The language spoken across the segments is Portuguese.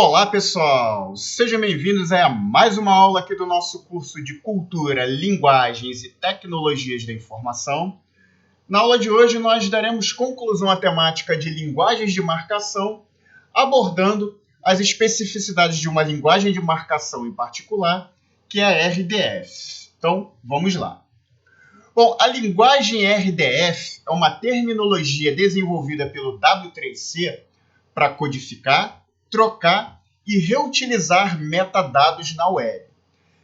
Olá, pessoal! Sejam bem-vindos a mais uma aula aqui do nosso curso de Cultura, Linguagens e Tecnologias da Informação. Na aula de hoje, nós daremos conclusão à temática de linguagens de marcação, abordando as especificidades de uma linguagem de marcação em particular, que é a RDF. Então, vamos lá. Bom, a linguagem RDF é uma terminologia desenvolvida pelo W3C para codificar, trocar e reutilizar metadados na web.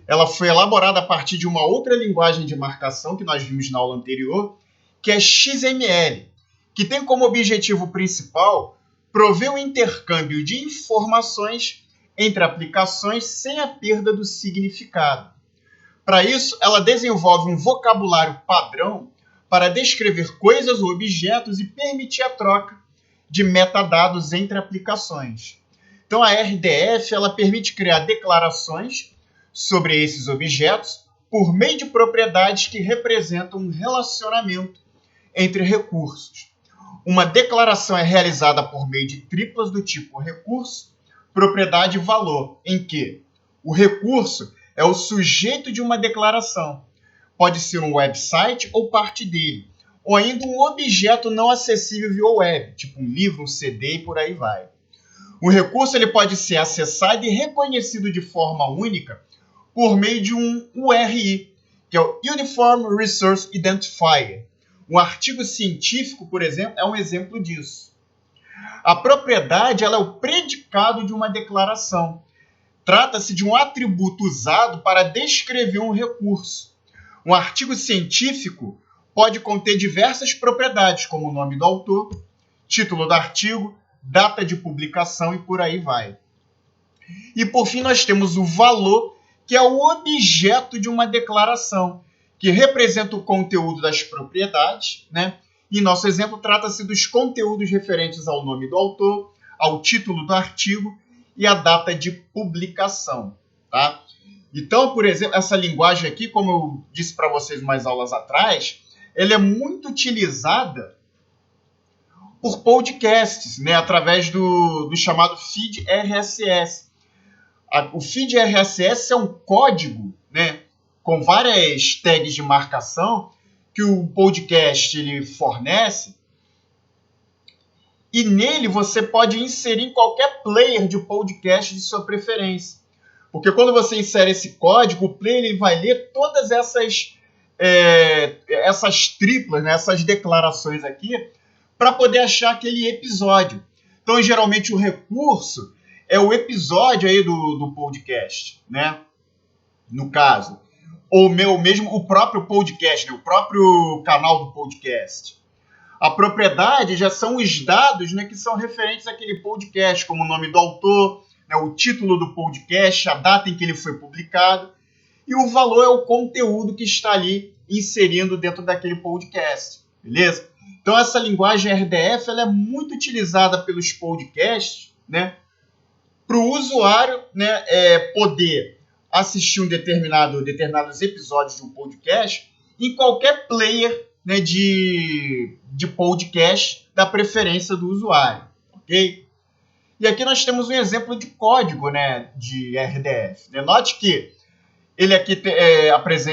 Ela foi elaborada a partir de uma outra linguagem de marcação que nós vimos na aula anterior, que é XML, que tem como objetivo principal prover o intercâmbio de informações entre aplicações sem a perda do significado. Para isso, ela desenvolve um vocabulário padrão para descrever coisas ou objetos e permitir a troca de metadados entre aplicações. Então, a RDF ela permite criar declarações sobre esses objetos por meio de propriedades que representam um relacionamento entre recursos. Uma declaração é realizada por meio de triplas do tipo recurso, propriedade e valor, em que o recurso é o sujeito de uma declaração. Pode ser um website ou parte dele, ou ainda um objeto não acessível via web, tipo um livro, um CD e por aí vai. O recurso ele pode ser acessado e reconhecido de forma única por meio de um URI, que é o Uniform Resource Identifier. Um artigo científico, por exemplo, é um exemplo disso. A propriedade ela é o predicado de uma declaração. Trata-se de um atributo usado para descrever um recurso. Um artigo científico pode conter diversas propriedades, como o nome do autor, título do artigo, data de publicação e por aí vai. E por fim nós temos o valor, que é o objeto de uma declaração, que representa o conteúdo das propriedades, né? Em nosso exemplo, trata-se dos conteúdos referentes ao nome do autor, ao título do artigo e à data de publicação. Tá? Então, por exemplo, essa linguagem aqui, como eu disse para vocês umas aulas atrás, ela é muito utilizada por podcasts, né, através do chamado feed RSS. O feed RSS é um código, né, com várias tags de marcação que o podcast ele fornece, e nele você pode inserir qualquer player de podcast de sua preferência. Porque quando você insere esse código, o player ele vai ler todas essas triplas, né, essas declarações aqui, para poder achar aquele episódio. Então, geralmente, o recurso é o episódio aí do podcast, né? No caso. Ou mesmo o próprio podcast, né? O próprio canal do podcast. A propriedade já são os dados, né, que são referentes àquele podcast, como o nome do autor, né, o título do podcast, a data em que ele foi publicado. E o valor é o conteúdo que está ali inserindo dentro daquele podcast. Beleza? Então, essa linguagem RDF ela é muito utilizada pelos podcasts, né, para o usuário, né, poder assistir determinados episódios de um podcast em qualquer player, né, de podcast da preferência do usuário. Ok? E aqui nós temos um exemplo de código, né, de RDF. Né? Note que ele aqui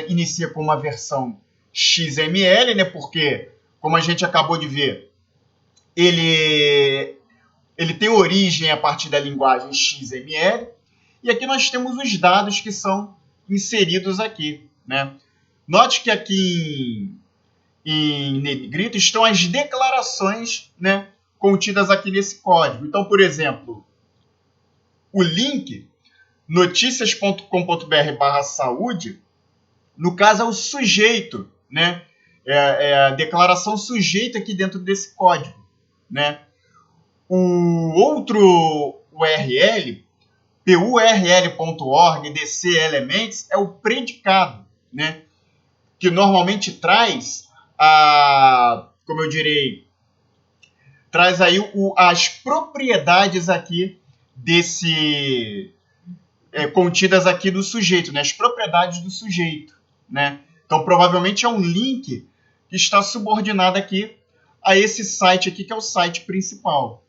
inicia com uma versão XML, né, porque como a gente acabou de ver, ele tem origem a partir da linguagem XML. E aqui nós temos os dados que são inseridos aqui. Né? Note que aqui em negrito estão as declarações, né, contidas aqui nesse código. Então, por exemplo, o link noticias.com.br/saúde, no caso é o sujeito, né? É a declaração sujeita aqui dentro desse código, né? O outro URL, purl.org DC Elements, é o predicado, né? Que normalmente traz como eu direi, traz aí as propriedades aqui contidas aqui do sujeito, né? As propriedades do sujeito, né? Então, provavelmente é um link que está subordinado aqui a esse site aqui, que é o site principal.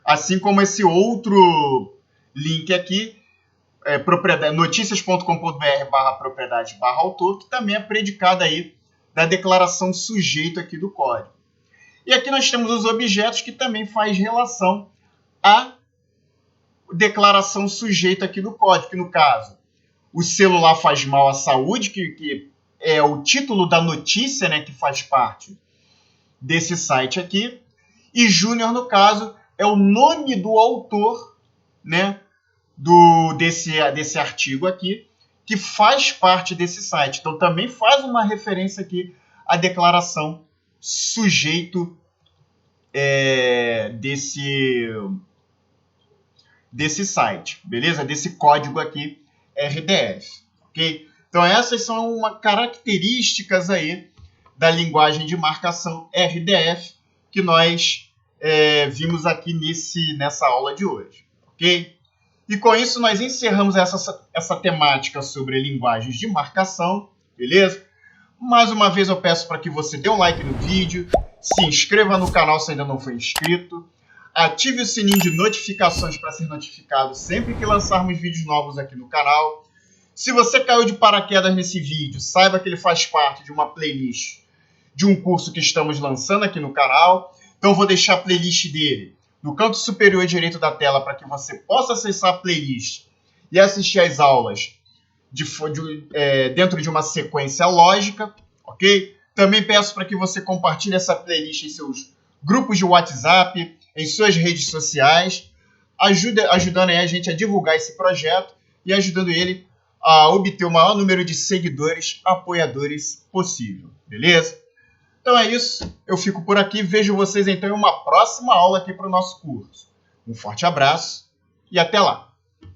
Assim como esse outro link aqui, noticias.com.br/propriedade/autor, que também é predicado aí da declaração sujeito aqui do código. E aqui nós temos os objetos que também faz relação à declaração sujeito aqui do código, que no caso, o celular faz mal à saúde, que é o título da notícia, né, que faz parte desse site aqui, e Júnior, no caso, é o nome do autor, né, desse artigo aqui, que faz parte desse site. Então, também faz uma referência aqui à declaração sujeito desse site, beleza? Desse código aqui, RDF, ok? Então, essas são características aí da linguagem de marcação RDF que nós vimos aqui nessa aula de hoje, ok? E com isso nós encerramos essa temática sobre linguagens de marcação, beleza? Mais uma vez eu peço para que você dê um like no vídeo, se inscreva no canal se ainda não for inscrito, ative o sininho de notificações para ser notificado sempre que lançarmos vídeos novos aqui no canal. Se você caiu de paraquedas nesse vídeo, saiba que ele faz parte de uma playlist de um curso que estamos lançando aqui no canal. Então eu vou deixar a playlist dele no canto superior direito da tela para que você possa acessar a playlist e assistir às aulas dentro de uma sequência lógica, ok? Também peço para que você compartilhe essa playlist em seus grupos de WhatsApp, em suas redes sociais, ajudando aí a gente a divulgar esse projeto e ajudando ele a obter o maior número de seguidores, apoiadores possível, beleza? Então é isso, eu fico por aqui, vejo vocês então em uma próxima aula aqui para o nosso curso. Um forte abraço e até lá!